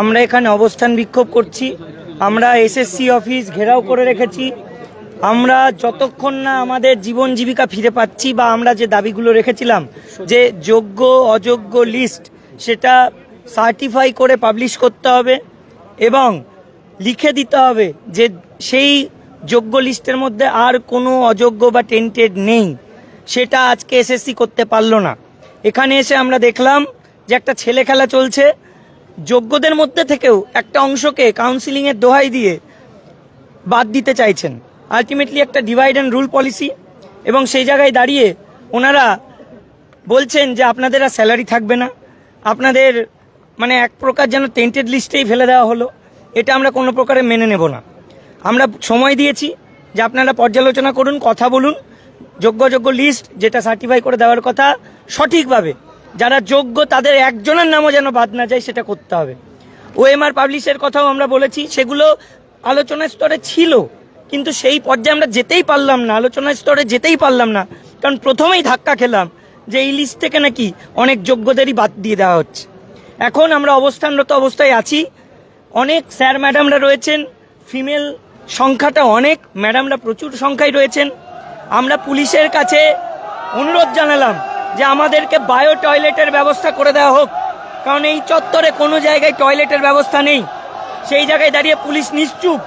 আমরা এখানে অবস্থান বিক্ষোভ করছি। আমরা এসএসসি অফিস ঘেরাও করে রেখেছি। আমরা যতক্ষণ না আমাদের জীবন জীবিকা ফিরে পাচ্ছি বা আমরা যে দাবিগুলো রেখেছিলাম যে যোগ্য অযোগ্য লিস্ট সেটা সার্টিফাই করে পাবলিশ করতে হবে এবং লিখে দিতে হবে যে সেই যোগ্য লিস্টের মধ্যে আর কোনো অযোগ্য বা টেন্টেড নেই, সেটা আজকে এসএসসি করতে পারলো না। এখানে এসে আমরা দেখলাম যে একটা ছেলে খেলা চলছে। যোগ্যদের মধ্যে থেকেও একটা অংশকে কাউন্সিলিংয়ের দোহাই দিয়ে বাদ দিতে চাইছেন। আলটিমেটলি একটা ডিভাইড অ্যান্ড রুল পলিসি, এবং সেই জায়গায় দাঁড়িয়ে ওনারা বলছেন যে আপনাদের আর স্যালারি থাকবে না, আপনাদের মানে এক প্রকার যেন টেন্টেড লিস্টেই ফেলে দেওয়া হলো। এটা আমরা কোনো প্রকারে মেনে নেব না। আমরা সময় দিয়েছি যে আপনারা পর্যালোচনা করুন, কথা বলুন, যোগ্য লিস্ট যেটা সার্টিফাই করে দেওয়ার কথা সঠিকভাবে যারা যোগ্য তাদের একজনের নামও যেন বাদ না যায় সেটা করতে হবে। ওএমআর পাবলিশের কথাও আমরা বলেছি, সেগুলো আলোচনার স্তরে ছিল, কিন্তু সেই পর্যায়ে আমরা যেতেই পারলাম না, আলোচনার স্তরে যেতেই পারলাম না, কারণ প্রথমেই ধাক্কা খেলাম যে এই লিস্ট থেকে নাকি অনেক যোগ্যদেরই বাদ দিয়ে দেওয়া হচ্ছে। এখন আমরা অবস্থানরত অবস্থায় আছি। অনেক স্যার ম্যাডামরা রয়েছেন, ফিমেল সংখ্যাটা অনেক, ম্যাডামরা প্রচুর সংখ্যায় রয়েছেন। আমরা পুলিশের কাছে অনুরোধ জানালাম যে আমাদেরকে বায়ো টয়লেটের ব্যবস্থা করে দেওয়া হোক, কারণ এই চত্বরে কোনো জায়গায় টয়লেটের ব্যবস্থা নেই। সেই জায়গায় দাঁড়িয়ে পুলিশ নিশ্চুপ,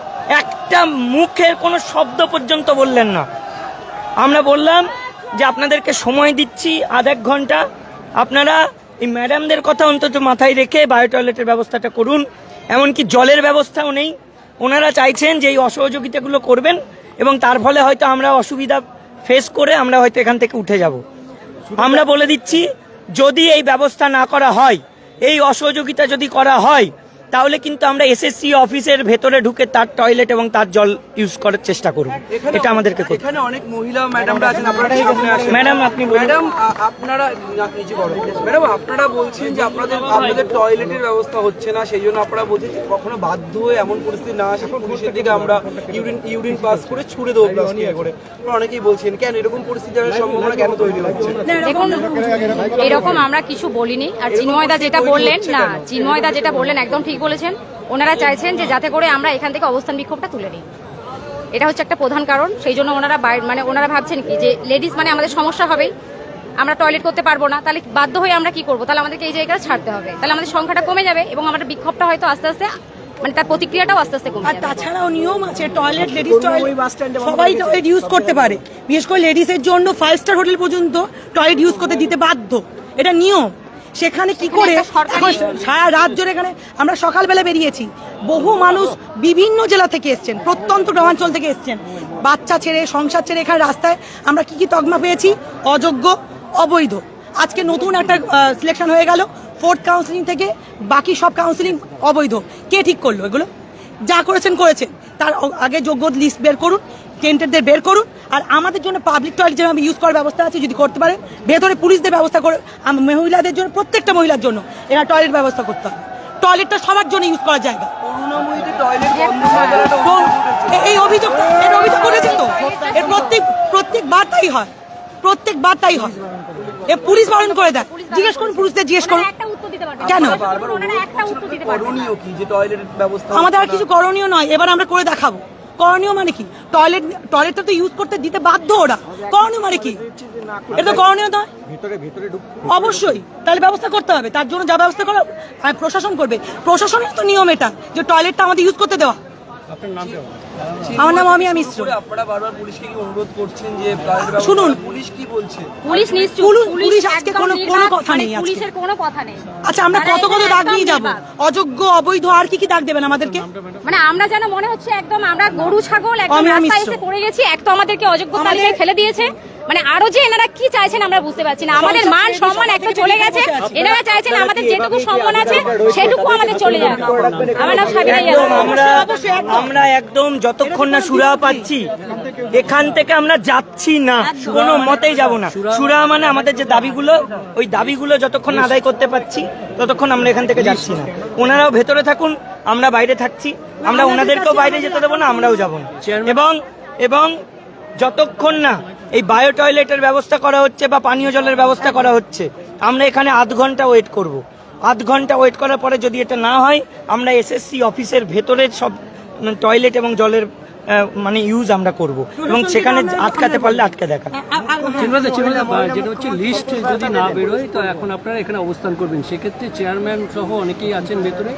একটা মুখের কোনো শব্দ পর্যন্ত বললেন না। আমরা বললাম যে আপনাদেরকে সময় দিচ্ছি আধ এক ঘন্টা, আপনারা এই ম্যাডামদের কথা অন্তত মাথায় রেখে বায়ো টয়লেটের ব্যবস্থাটা করুন। এমনকি জলের ব্যবস্থাও নেই। ওনারা চাইছেন যে এই অসহযোগিতাগুলো করবেন এবং তার ফলে হয়তো আমরা অসুবিধা ফেস করে আমরা হয়তো এখান থেকে উঠে যাব। আমরা বলে দিচ্ছি, যদি এই ব্যবস্থা না করা হয়, এই অসহযোগিতা যদি করা হয়, তাহলে কিন্তু আমরা এসএসসি অফিসের ভেতরে ঢুকে তার টয়লেট এবং তার জল ইউজ করার চেষ্টা করব। এটা আমাদেরকে করতে হবে। এখানে অনেক মহিলা ম্যাডামরা আছেন, আপনারা সামনে আসেন। ম্যাডাম আপনি বলুন। ম্যাডাম আপনারা নিচে বড় ম্যাডাম আপনারা বলছেন যে আপনাদের টয়লেটের ব্যবস্থা হচ্ছে না, সেই জন্য আপনারা বলছেন কখনো বাধ্য হয়ে এমন পরিস্থিতি না আসে পুলিশের দিকে আমরা ইউরিন পাস করে ছুড়ে দেবো প্লাস্টিকে করে। আপনারা অনেকেই বলছেন কেন এরকম পরিস্থিতি সম্ভাবনা কেন তৈরি হচ্ছে? দেখুন, এরকম আমরা কিছু বলিনি। আর চিন্ময়দা যেটা বললেন, না চিন্ময়দা যেটা বললেন একদম ঠিক বলেছেন। ওনারা চাইছেন যে যাতে করে আমরা এখান থেকে অবস্থান বিক্ষোভটা তুলে নিই, এটা হচ্ছে একটা প্রধান কারণ। সেই জন্য ওনারা মানে ওনারা ভাবছেন কি যে লেডিস মানে আমাদের সমস্যা হবেই, আমরা টয়লেট করতে পারবো না, তাহলে বাধ্য হয়ে আমরা কি করবো, তাহলে আমাদেরকে এই জায়গাটা ছাড়তে হবে, তাহলে আমাদের সংখ্যাটা কমে যাবে এবং আমাদের বিক্ষোভটা হয়তো আস্তে আস্তে মানে তার প্রতিক্রিয়াটাও আস্তে আস্তে কমে আর যাবে। তাছাড়াও নিয়ম আছে, টয়লেট লেডিস টয়লেট সবাই টয়লেট ইউজ করতে পারে, বিশেষ করে লেডিসের জন্য 5 স্টার হোটেল পর্যন্ত টয়লেট ইউজ করতে দিতে বাধ্য, এটা নিয়ম। সেখানে কি করে সারা রাত জুড়ে, এখানে আমরা সকালবেলা বেরিয়েছি, বহু মানুষ বিভিন্ন জেলা থেকে এসছেন, প্রত্যন্ত গ্রামাঞ্চল থেকে এসছেন, বাচ্চা ছেড়ে সংসার ছেড়ে এখানে রাস্তায় আমরা কি তকমা পেয়েছি, অযোগ্য অবৈধ। আজকে নতুন একটা সিলেকশন হয়ে গেল 4th কাউন্সিলিং থেকে, বাকি সব কাউন্সিলিং অবৈধ। কে ঠিক করলো এগুলো? যা করেছেন তার আগে যোগ্য লিস্ট বের করুন, টেন্টেডদের বের করুন। আর আমাদের জন্য পাবলিক টয়লেট যেভাবে ইউজ করার ব্যবস্থা আছে যদি করতে পারেন, ভেতরে পুলিশদের ব্যবস্থা করে মহিলাদের জন্য, প্রত্যেকটা মহিলার জন্য এরা টয়লেট ব্যবস্থা করতে হবে। টয়লেটটা সবার জন্য ইউজ করার জায়গা। এই অভিযোগ করেছেন তো, এর প্রত্যেকবার তাই হয়, প্রত্যেকবার তাই হয়। এ পুলিশ বারণ করে দেয়। জিজ্ঞেস করুন, পুলিশদের জিজ্ঞেস করুন কেন। আমাদের আর কিছু করণীয় নয়, এবার আমরা করে দেখাবো। করণীয় মানে কি? টয়লেটটা তো ইউজ করতে দিতে বাধ্য ওরা। করণীয় মানে কি? এটা তো করণীয় নয়। অবশ্যই তাহলে ব্যবস্থা করতে হবে, তার জন্য যা ব্যবস্থা করা প্রশাসন করবে। প্রশাসনের তো নিয়ম এটা যে টয়লেটটা আমাদের ইউজ করতে দেওয়া। আমার নাম অমিয়া মিশ্র। আপনারা বারবার পুলিশকে কি অনুরোধ করছেন যে শুনুন, পুলিশ কি বলছে? পুলিশ আজকে কোনো কথা নেই, পুলিশের কোনো কথা নেই। আচ্ছা আমরা কত দাগ নিয়ে যাবো? অযোগ্য অবৈধ আর কি দাগ দেবেন আমাদেরকে? মানে আমরা যেন মনে হচ্ছে একদম আমরা গরু ছাগল একদম রাস্তায় এসে পড়ে গেছি। এক তো আমাদেরকে অযোগ্য তালিকায় ফেলে দিয়েছে, মানে আরো যে এনারা কি চাইছেন আমরা বুঝতে পারছি না। আমাদের মান সম্মান একটা চলে গেছে, এনারা চাইছেন আমাদের যেটুকু সম্মান আছে সেটুকু আমাদের চলে যাবে। আমার নাম সাবিনা ইয়াসমিন। আমরা একদম যতক্ষণ না সুরাহা পাচ্ছি এখান থেকে আমরা যাচ্ছি না, কোনো মতেই যাব না। সুরাহা মানে আমাদের যে দাবিগুলো, ওই দাবিগুলো যতক্ষণ আদায় করতে পারছি ততক্ষণ আমরা এখান থেকে যাচ্ছি না। ওনারাও ভেতরে থাকুন, আমরা বাইরে থাকছি। আমরা ওনাদেরকেও বাইরে যেতে দেবো না, আমরাও যাব না। এবং যতক্ষণ না এই বায়ো টয়লেটের ব্যবস্থা করা হচ্ছে বা পানীয় জলের ব্যবস্থা করা হচ্ছে, আমরা এখানে আধ ঘন্টা ওয়েট করব। আধ ঘন্টা ওয়েট করার পরে যদি এটা না হয় আমরা এসএসসি অফিসের ভেতরের সব টয়লেট এবং জলের মানে ইউজ আমরা করব এবং সেখানে আটকাতে পারলে আটকে দেখা। যেটা হচ্ছে লিস্ট যদি না বেরোয় তো এখন আপনারা এখানে অবস্থান করবেন, সেক্ষেত্রে চেয়ারম্যান সহ অনেকেই আছেন ভেতরে,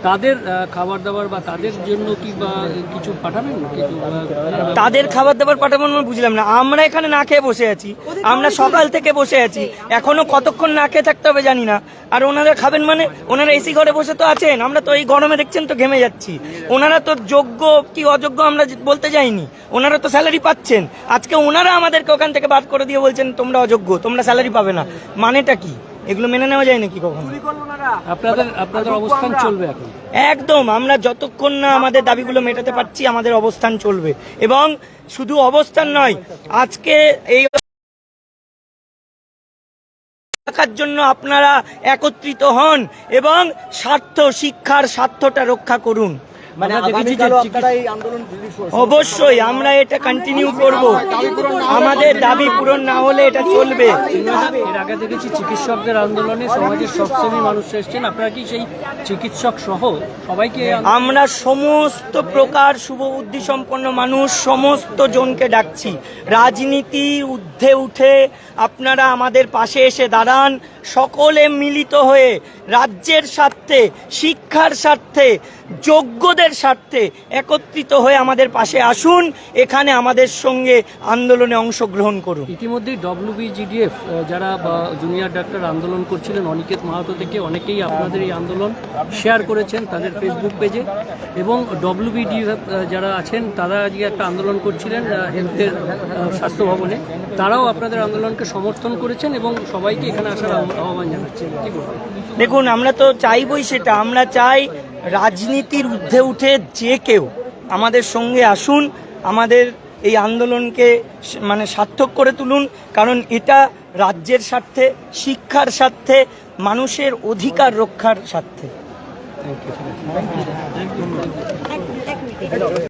তাদের খাবার দাবার বা তাদের জন্য কি বা কিছু পাঠাবেন? তাদের খাবার দাবার পাঠাবো আমি বুঝলাম না। আমরা এখানে না খেয়ে বসে আছি, আমরা সকাল থেকে বসে আছি, এখনো কতক্ষণ না খেয়ে থাকতে হবে জানি না। আর ওনারা খাবেন মানে ওনারা এসি ঘরে বসে তো আছেন, আমরা তো এই গরমে দেখছেন তো ঘেমে যাচ্ছি। ওনারা তো যোগ্য কি অযোগ্য আমরা বলতে যাইনি, ওনারা তো স্যালারি পাচ্ছেন। আজকে ওনারা আমাদেরকে ওখান থেকে বাদ করে দিয়ে বলছেন তোমরা অযোগ্য, তোমরা স্যালারি পাবে না, মানেটা কি? এগুলো মেনে নেওয়া যায় নাকি কখনো? আপনাদের অবস্থান চলবে এখন একদম, আমরা যতক্ষণ না আমাদের দাবিগুলো মেটাতে পারছি আমাদের অবস্থান চলবে। এবং শুধু অবস্থান নয়, আজকে এই রাখার জন্য আপনারা একত্রিত হন এবং শিক্ষার স্বার্থটা রক্ষা করুন। অবশ্যই আমরা এটা কন্টিনিউ করব, আমাদের দাবি পূরণ না হলে এটা চলবে। এর আগে দেখেছি চিকিৎসকদের আন্দোলনে সমাজের সব শ্রেণীর মানুষ এসেছেন, আপনারা কি সেই চিকিৎসক সহ সবাইকে? আমরা সমস্ত প্রকার শুভবুদ্ধি সম্পন্ন মানুষ সমস্ত জনকে ডাকছি, রাজনীতির ঊর্ধ্বে উঠে আপনারা আমাদের পাশে এসে দাঁড়ান, সকলে মিলিত হয়ে রাজ্যের স্বার্থে, শিক্ষার স্বার্থে, যোগ্যদের স্বার্থে একত্রিত হয়ে আমাদের পাশে আসুন, এখানে আমাদের সঙ্গে আন্দোলনে অংশগ্রহণ করুন। ইতিমধ্যেই WBGDF যারা জুনিয়র ডাক্তার আন্দোলন করছিলেন, অনিকেত মাহাতো থেকে অনেকেই আপনাদের এই আন্দোলন শেয়ার করেছেন তাদের ফেসবুক পেজে, এবং WBDF যারা আছেন তারা আজকে একটা আন্দোলন করছিলেন হেলথের স্বাস্থ্য ভবনে, তারাও আপনাদের আন্দোলনকে সমর্থন করেছেন এবং সবাইকে এখানে আসার আহ্বান জানাচ্ছেন। কি বলবেন? দেখুন, আমরা তো চাইবই সেটা, আমরা চাই রাজনীতির ঊর্ধ্বে উঠে যে কেউ আমাদের সঙ্গে আসুন, আমাদের এই আন্দোলনকে মানে সার্থক করে তুলুন, কারণ এটা রাজ্যের স্বার্থে, শিক্ষার স্বার্থে, মানুষের অধিকার রক্ষার স্বার্থে।